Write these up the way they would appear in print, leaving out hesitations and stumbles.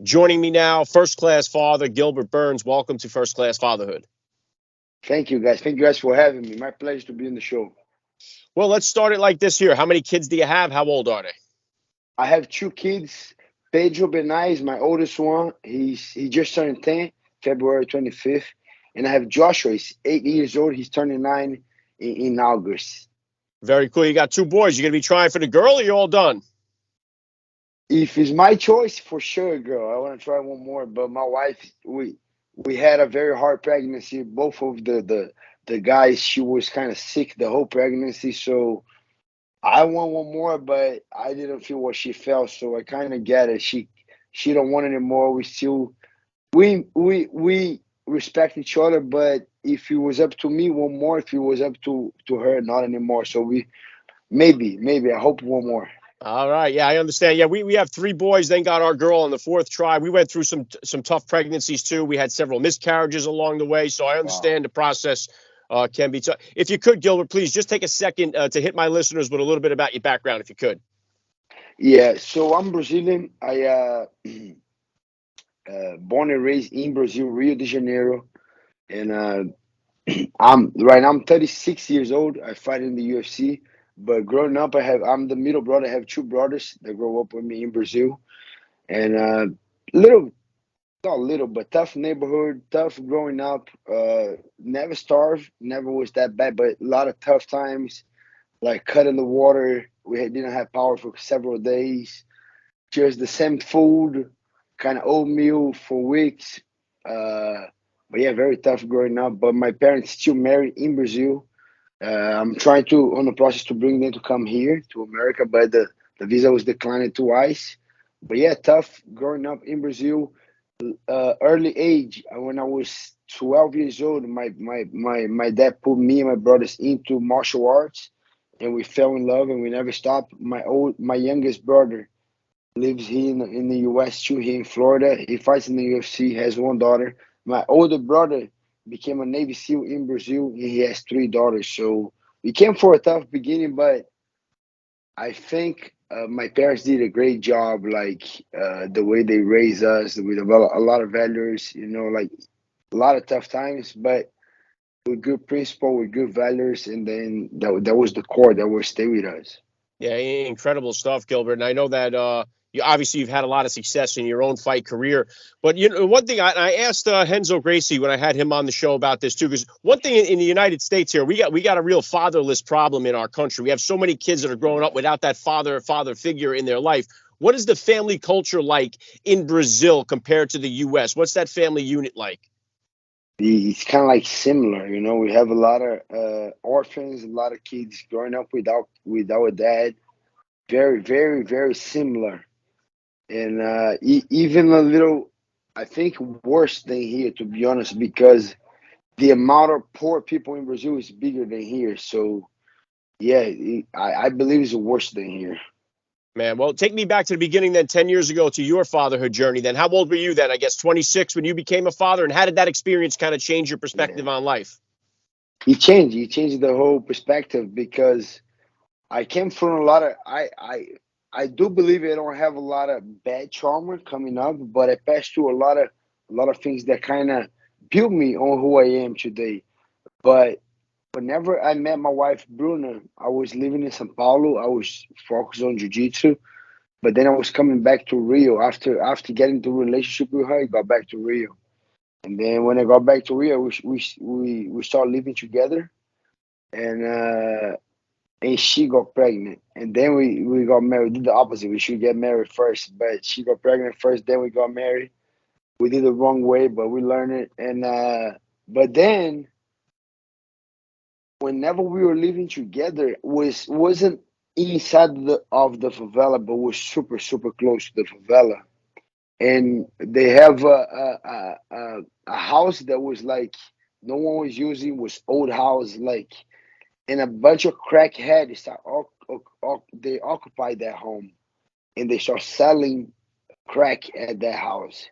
Joining me now, first-class father Gilbert Burns. Welcome to First Class Fatherhood. Thank you, guys. Thank you guys for having me. My pleasure to be on the show. Well, let's start it like this here. How many kids do you have? How old are they? I have two kids. Pedro Benai is my oldest one. He just turned 10, February 25th. And I have Joshua. He's 8 years old. He's turning 9 in August. Very cool. You got two boys. You gonna be trying for the girl, or you all done? If it's my choice, for sure, girl. I want to try one more. But my wife, we had a very hard pregnancy. Both of the guys, she was kind of sick the whole pregnancy. So I want one more, but I didn't feel what she felt, so I kind of get it. She don't want anymore. We respect each other, but if it was up to me, one more. If it was up to her, not anymore. So we maybe I hope one more. All right. Yeah, I understand. Yeah, we have three boys, then got our girl on the fourth try. We went through some tough pregnancies too. We had several miscarriages along the way, so I Wow. understand the process can be tough. If you could, Gilbert, please just take a second to hit my listeners with a little bit about your background, if you could. Yeah. So I'm Brazilian. I born and raised in Brazil, Rio de Janeiro, and I'm 36 years old. I fight in the UFC. But growing up, I'm the middle brother. I have two brothers that grew up with me in Brazil, and little not little, but tough neighborhood, tough growing up. Never starved, never was that bad, but a lot of tough times, like cut in the water. Didn't have power for several days. Just the same food, kind of oatmeal for weeks. Uh, but yeah, very tough growing up. But my parents still married in Brazil. I'm trying to on the process to bring them to come here to America, but the visa was declined twice. But yeah, tough growing up in Brazil. Early age, when I was 12 years old, my dad put me and my brothers into martial arts, and we fell in love, and we never stopped. My youngest brother lives here in the U.S. too, here in Florida. He fights in the UFC, has one daughter. My older brother became a Navy SEAL in Brazil, and he has three daughters. So we came for a tough beginning, but I think my parents did a great job, like the way they raised us with a lot of values, like a lot of tough times, but with good principle, with good values, and then that was the core that will stay with us. Yeah, incredible stuff, Gilbert. And I know that you've had a lot of success in your own fight career. But one thing I asked Renzo Gracie when I had him on the show about this too, because one thing in the United States here, we got a real fatherless problem in our country. We have so many kids that are growing up without that father figure in their life. What is the family culture like in Brazil compared to the U.S.? What's that family unit like? It's kind of like similar, We have a lot of orphans, a lot of kids growing up without a dad. Very, very, very similar, and even a little, I think, worse than here, to be honest, because the amount of poor people in Brazil is bigger than here. So yeah, I believe it's worse than here. Man, well, take me back to the beginning then, 10 years ago, to your fatherhood journey then. How old were you then? I guess 26 when you became a father. And how did that experience kind of change your Yeah, perspective on life? he changed the whole perspective because I came from a lot of I do believe I don't have a lot of bad trauma coming up, but I passed through a lot of things that kind of built me on who I am today. But whenever I met my wife Bruna, I was living in São Paulo. I was focused on jiu-jitsu, but then I was coming back to Rio after getting into a relationship with her. I got back to Rio, and then when I got back to Rio, we started living together, and she got pregnant, and then we got married. We did the opposite. We should get married first, but she got pregnant first. Then we got married. We did it the wrong way, but we learned it. And but then whenever we were living together, wasn't inside of the favela, but was super super close to the favela. And they have a house that was like no one was using, was old house, like, and a bunch of crackheads they occupied that home, and they start selling crack at that house,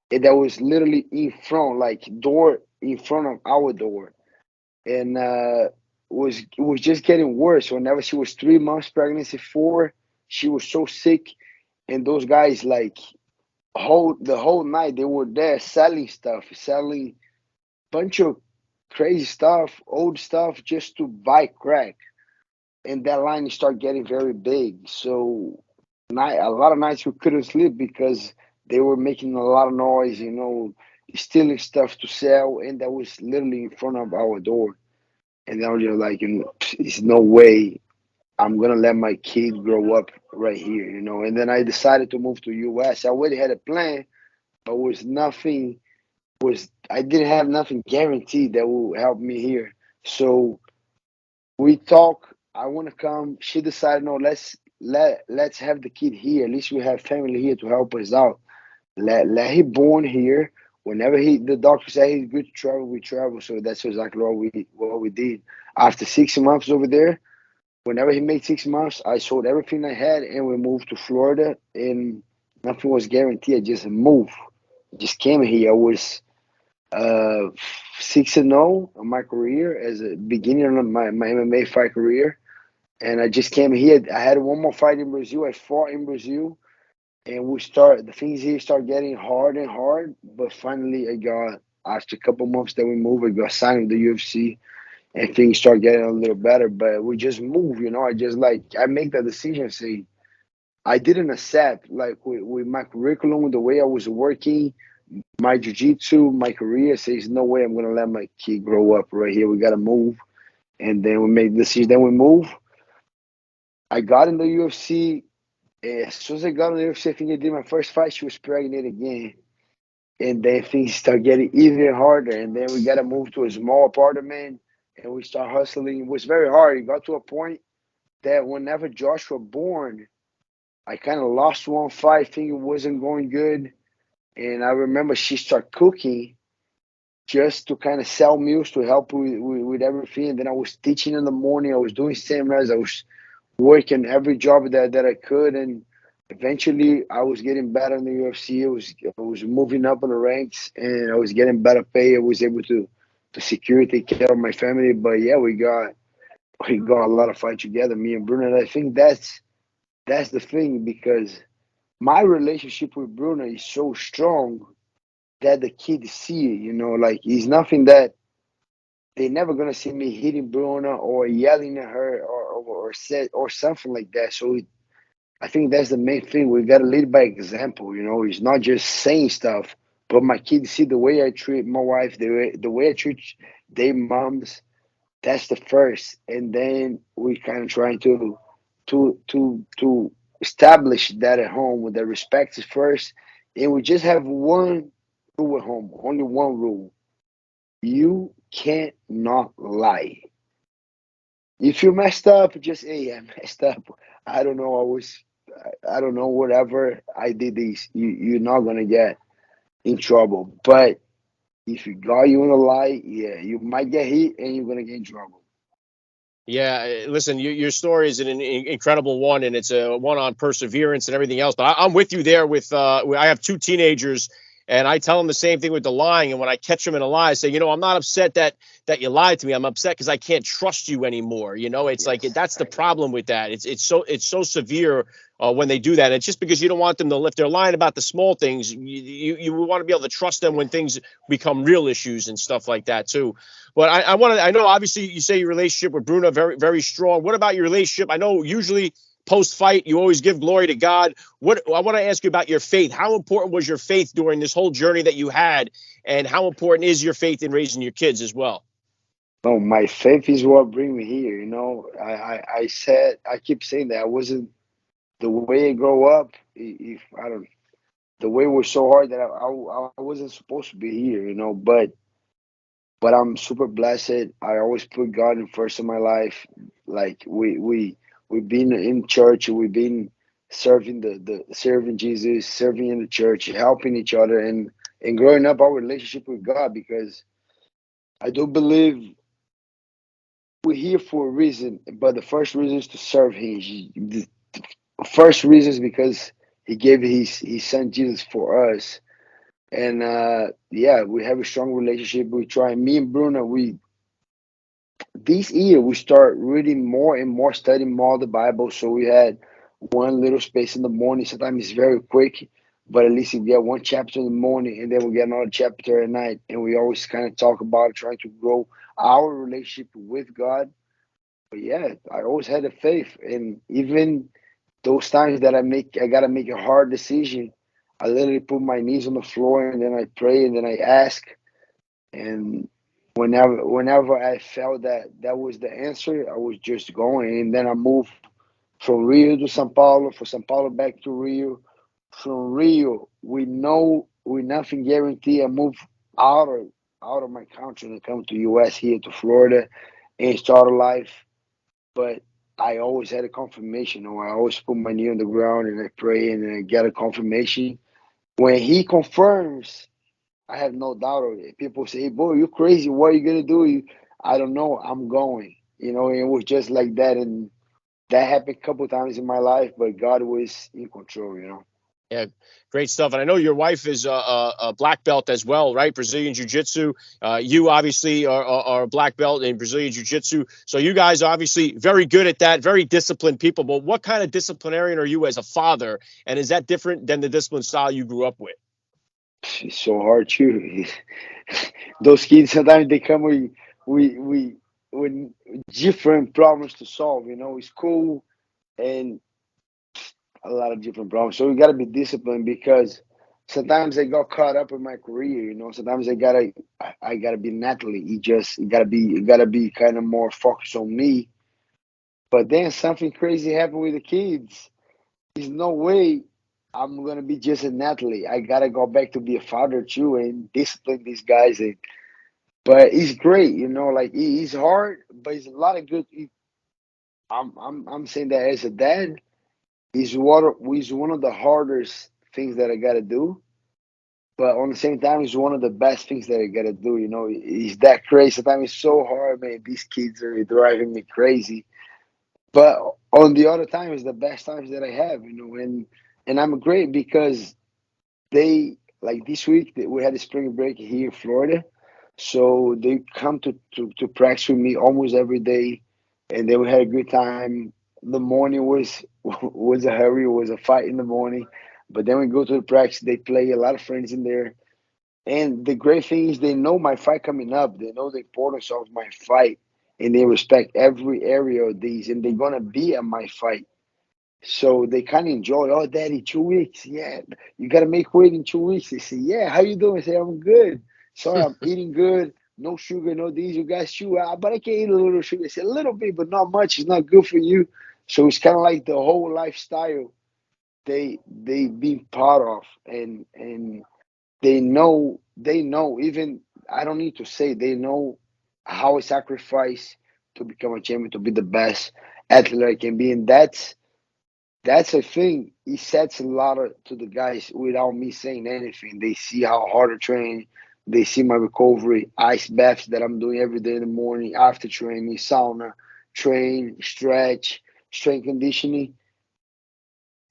and that was literally in front, like door in front of our door, and it was just getting worse. Whenever she was 3 months pregnancy, four, she was so sick, and those guys like the whole night they were there selling stuff, selling bunch of crazy stuff, old stuff, just to buy crack. And that line started getting very big. So a lot of nights we couldn't sleep because they were making a lot of noise, stealing stuff to sell, and that was literally in front of our door. And I was just like, there's no way I'm gonna let my kid grow up right here. And then I decided to move to US. I already had a plan, but was nothing was I didn't have nothing guaranteed that will help me here. So we talk. I want to come. She decided, no, let's have the kid here. At least we have family here to help us out. Let him born here. Whenever the doctor said he's good to travel, we travel. So that's exactly what we did. After 6 months over there, whenever he made 6 months, I sold everything I had and we moved to Florida. And nothing was guaranteed. I just moved. Just came here. I was uh 6-0 in my career as a beginning of my MMA fight career. And I just came here. I had one more fight in Brazil. I fought in Brazil, and the things here start getting hard and hard. But finally, I got after a couple months that we moved, I got signed with the UFC, and things start getting a little better. But we just move. I just I make that decision. Say I didn't accept with my curriculum, the way I was working, my jiu-jitsu, my career. Says no way I'm gonna let my kid grow up right here. We gotta move, and then we made the decision. Then we move. I got in the UFC. As soon as I got in the UFC, I think I did my first fight. She was pregnant again. And then things start getting even harder. And then we got to move to a small apartment and we start hustling. It was very hard. It got to a point that whenever Joshua born, I kind of lost one fight, thinking it wasn't going good. And I remember she started cooking just to kind of sell meals to help with everything. And then I was teaching in the morning. I was doing seminars. I was working every job that I could, and eventually I was getting better in the UFC. I was moving up in the ranks, and I was getting better pay. I was able to secure take care of my family. But yeah, we got a lot of fight together, me and Bruna. And I think that's the thing because my relationship with Bruna is so strong that the kids see it. Like it's nothing that they're never gonna see me hitting Bruna or yelling at her or said or something like that. So I think that's the main thing. We gotta lead by example. It's not just saying stuff, but my kids see the way I treat my wife, the way I treat their moms. That's the first, and then we kind of trying to establish that at home with the respect is first, and we just have one rule at home, only one rule: you can't not lie. If you messed up, just hey, I messed up. I don't know. I don't know. Whatever I did, this you're not gonna get in trouble. But if you got you in a lie, yeah, you might get hit and you're gonna get in trouble. Yeah, listen, your story is an incredible one, and it's a one on perseverance and everything else. But I'm with you there. I have two teenagers, and I tell them the same thing with the lying. And when I catch them in a lie, I say, I'm not upset that you lied to me. I'm upset because I can't trust you anymore. It's like Yes, that's the I know. problem with that. It's so severe when they do that. It's just because you don't want them to, if they're lying about the small things, you want to be able to trust them when things become real issues and stuff like that too. But I know obviously you say your relationship with Bruna very, very strong. What about your relationship? I know usually post fight you always give glory to God. What I want to ask you about your faith. How important was your faith during this whole journey that you had, and how important is your faith in raising your kids as well? No, my faith is what bring me here. I keep saying that I wasn't the way I grow up. If I don't, the way was so hard that I wasn't supposed to be here. But I'm super blessed. I always put God in first in my life. Like we've been in church, we've been serving the serving Jesus, serving in the church, helping each other, and growing up our relationship with God because I do believe we're here for a reason, but the first reason is to serve Him. The first reason is because He gave His Son Jesus for us, and yeah, we have a strong relationship. We try. Me and Bruna, we this year we start reading more and more, studying more the Bible. So we had one little space in the morning. Sometimes it's very quick, but at least we get one chapter in the morning, and then we get another chapter at night, and we always kind of talk about trying to grow our relationship with God. But yeah, I always had a faith, and even those times that I gotta make a hard decision, I literally put my knees on the floor and then I pray and then I ask. And whenever I felt that that was the answer, I was just going. And then I moved from Rio to São Paulo, from São Paulo back to Rio. From Rio, we nothing guarantee. I moved out of out of my country and come to US here to Florida and start a life. But I always had a confirmation, or I always put my knee on the ground and I pray and I get a confirmation. When he confirms, I have no doubt of it. People say, hey, boy, you crazy. What are you going to do? I don't know. I'm going. And it was just like that. And that happened a couple times in my life, but God was in control. Yeah, great stuff. And I know your wife is a black belt as well, right? Brazilian Jiu-Jitsu. You obviously are a black belt in Brazilian Jiu-Jitsu. So you guys are obviously very good at that, very disciplined people. But what kind of disciplinarian are you as a father? And is that different than the discipline style you grew up with? It's so hard too. Those kids sometimes they come with different problems to solve. School and a lot of different problems. So we gotta be disciplined because sometimes I got caught up in my career. Sometimes I gotta be an athlete. You gotta be kind of more focused on me. But then something crazy happened with the kids. There's no way I'm gonna be just an athlete. I gotta go back to be a father too and discipline these guys. But it's great. Like it's hard, but it's a lot of good. I'm saying that as a dad, is one of the hardest things that I gotta do. But on the same time, it's one of the best things that I gotta do. It's that crazy. Sometimes it's so hard, man. These kids are driving me crazy. But on the other time, it's the best times that I have. And I'm great because they like this week we had a spring break here in Florida, so they come to practice with me almost every day, and then we had a good time. The morning was a hurry, it was a fight in the morning, but then we go to the practice. They play a lot of friends in there, and the great thing is they know my fight coming up. They know the importance of my fight, and they respect every area of these, and they're gonna be at my fight. So they kind of enjoy. Oh, daddy, 2 weeks. Yeah, you gotta make weight in 2 weeks. They say, yeah, how you doing? I say, I'm good. Sorry, I'm eating good. No sugar, no these. You guys chew out, but I can eat a little sugar. I say a little bit, but not much. It's not good for you. So it's kind of like the whole lifestyle they being part of, and they know. Even I don't need to say they know how I sacrifice to become a champion, to be the best athlete I can be, and that's a thing. It sets a lot to the guys without me saying anything. They see how hard I train. They see my recovery, ice baths that I'm doing every day in the morning, after training, sauna, train, stretch, strength conditioning.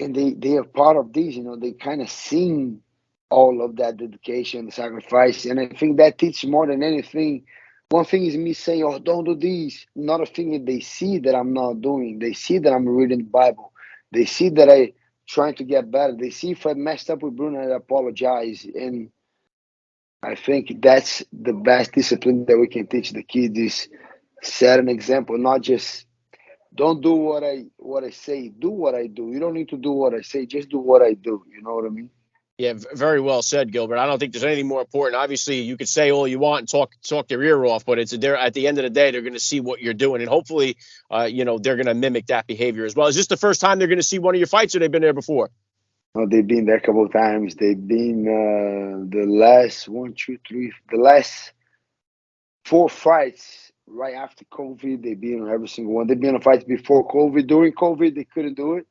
And they are part of this. They kind of seen all of that dedication, the sacrifice. And I think that teaches more than anything. One thing is me saying, oh, don't do this. Another thing is they see that I'm not doing. They see that I'm reading the Bible. They see that I trying to get better. They see if I messed up with Bruna, I apologize. And I think that's the best discipline that we can teach the kids is set an example, not just don't do what I say, do what I do. You don't need to do what I say, just do what I do. You know what I mean? Yeah, very well said, Gilbert. I don't think there's anything more important. Obviously, you could say all you want and talk their ear off, but it's there at the end of the day, they're going to see what you're doing, and hopefully, they're going to mimic that behavior as well. Is this the first time they're going to see one of your fights, or they've been there before? No, they've been there a couple of times. They've been the last one, two, three, the last four fights right after COVID. They've been on every single one. They've been on fights before COVID. During COVID, they couldn't do it,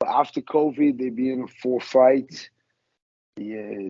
but after COVID, they've been on four fights. Yeah,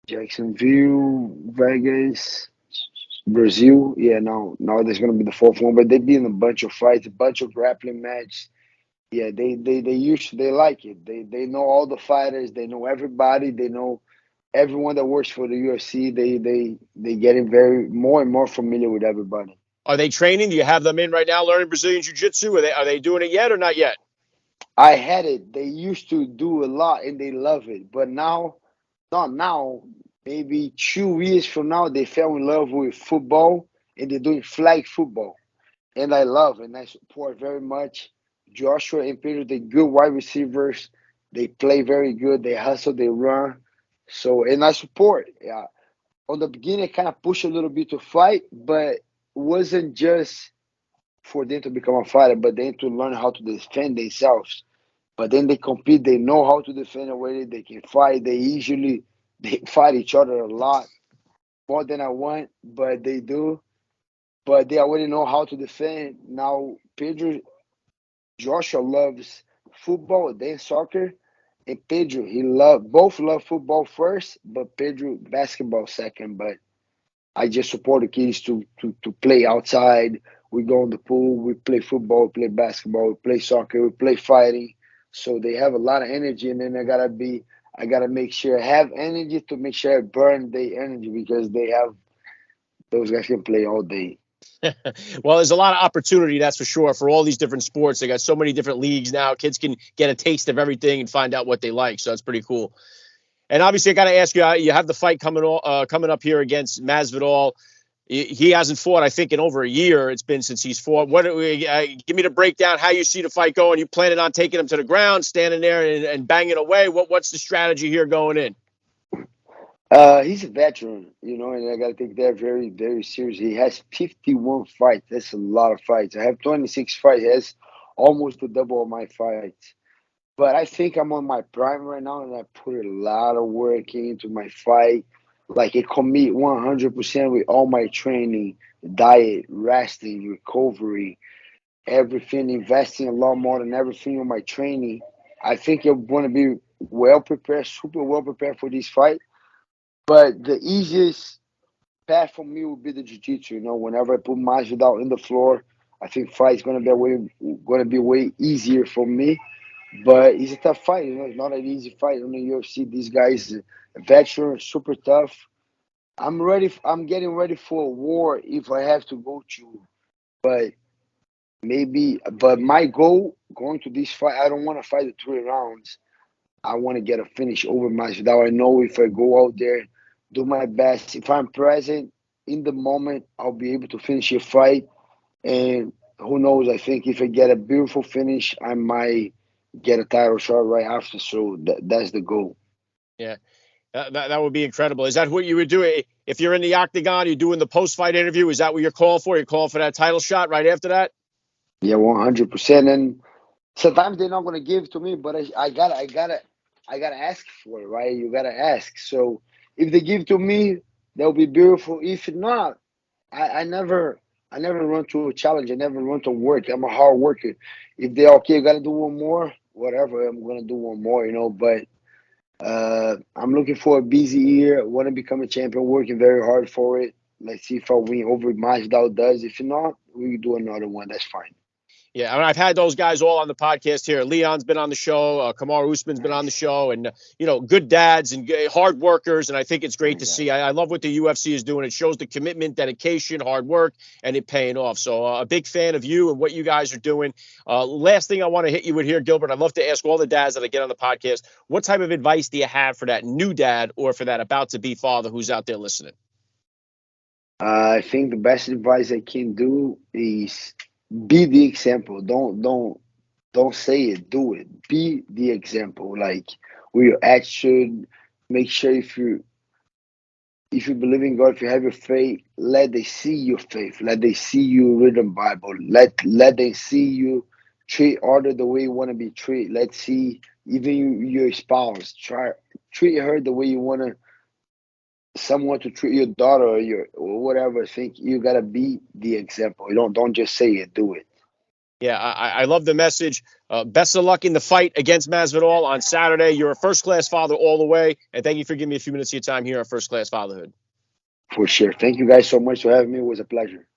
Jacksonville, Vegas, Brazil. Yeah, now there's gonna be the fourth one, but they've been in a bunch of fights, a bunch of grappling matches. Yeah, they like it. They know all the fighters. They know everybody. They know everyone that works for the UFC. They getting very more and more familiar with everybody. Are they training? Do you have them in right now learning Brazilian Jiu-Jitsu? Are they doing it yet or not yet? I had it. They used to do a lot and they love it, but now not now, maybe 2 years from now, they fell in love with football and they're doing flag football. And I love and I support very much. Joshua and Pedro, they good wide receivers. They play very good. They hustle, they run. So, and I support. Yeah. On the beginning, I kind of push a little bit to fight, but it wasn't just for them to become a fighter, but then to learn how to defend themselves. But then they compete. They know how to defend already. They can fight. They fight each other a lot more than I want, but they do. But they already know how to defend. Now Pedro Joshua loves football, then soccer, and Pedro both love football first, but Pedro basketball second. But I just support the kids to play outside. We go in the pool, we play football, we play basketball, we play soccer, we play fighting. So they have a lot of energy, and then I gotta make sure I have energy to make sure I burn their energy because they have those guys can play all day. Well, there's a lot of opportunity, that's for sure, for all these different sports. They got so many different leagues now. Kids can get a taste of everything and find out what they like. So that's pretty cool. And obviously, I got to ask you, you have the fight coming up here against Masvidal. He hasn't fought, I think, in over a year. It's been since he's fought. Give me the breakdown, how you see the fight going. You planning on taking him to the ground, standing there and banging away? What's the strategy here going in? He's a veteran, and I gotta take that very, very seriously. He has 51 fights. That's a lot of fights. I have 26 fights. He has almost the double of my fights. But I think I'm on my prime right now, and I put a lot of work into my fight. Like I commit 100% with all my training, diet, resting, recovery, everything, investing a lot more than everything on my training. I think I'm going to be well prepared, super well prepared for this fight. But the easiest path for me would be the jiu-jitsu. Whenever I put Masvidal in the floor, I think fight's gonna be way easier for me. But it's a tough fight. It's not an easy fight on the UFC. These guys, veteran, super tough. I'm ready. I'm getting ready for a war if I have to go to. But but my goal going to this fight, I don't want to fight the 3 rounds. I want to get a finish over Masvidal. I know if I go out there, do my best. If I'm present in the moment, I'll be able to finish a fight. And who knows? I think if I get a beautiful finish, I might get a title shot right after. So that's the goal. Yeah, that would be incredible. Is that what you would do if you're in the octagon? You're doing the post-fight interview. Is that what you're calling for? You're calling for that title shot right after that? Yeah, 100%. And sometimes they're not gonna give it to me, but I gotta ask for it, right? You gotta ask. So if they give it to me, that'll be beautiful. If not, I never run to a challenge. I never run to work. I'm a hard worker. If they're okay, gotta do one more, whatever. I'm gonna do one more. But I'm looking for a busy year. Want to become a champion. Working very hard for it. Let's see if I win over Masvidal does. If not, we do another one. That's fine. Yeah, I mean, I've had those guys all on the podcast here. Leon's been on the show. Kamaru Usman's been on the Nice. show, and good dads and hard workers. And I think it's great to see. Exactly. I love what the UFC is doing. It shows the commitment, dedication, hard work, and it paying off. So a big fan of you and what you guys are doing. Last thing I want to hit you with here, Gilbert. I'd love to ask all the dads that I get on the podcast, what type of advice do you have for that new dad or for that about to be father who's out there listening? I think the best advice I can do is be the example. Don't say it, do it. Be the example. Like with your action, make sure if you believe in God, if you have your faith, let they see your faith. Let they see you read the Bible. Let they see you treat other the way you want to be treated. Let's see even your spouse. Treat her the way you want to someone to treat your daughter or whatever. I think you gotta be the example. You don't just say it, do it. Yeah, I love the message. Best of luck in the fight against Masvidal on Saturday. You're a first-class father all the way, and thank you for giving me a few minutes of your time here on First Class Fatherhood. For sure. Thank you guys so much for having me. It was a pleasure.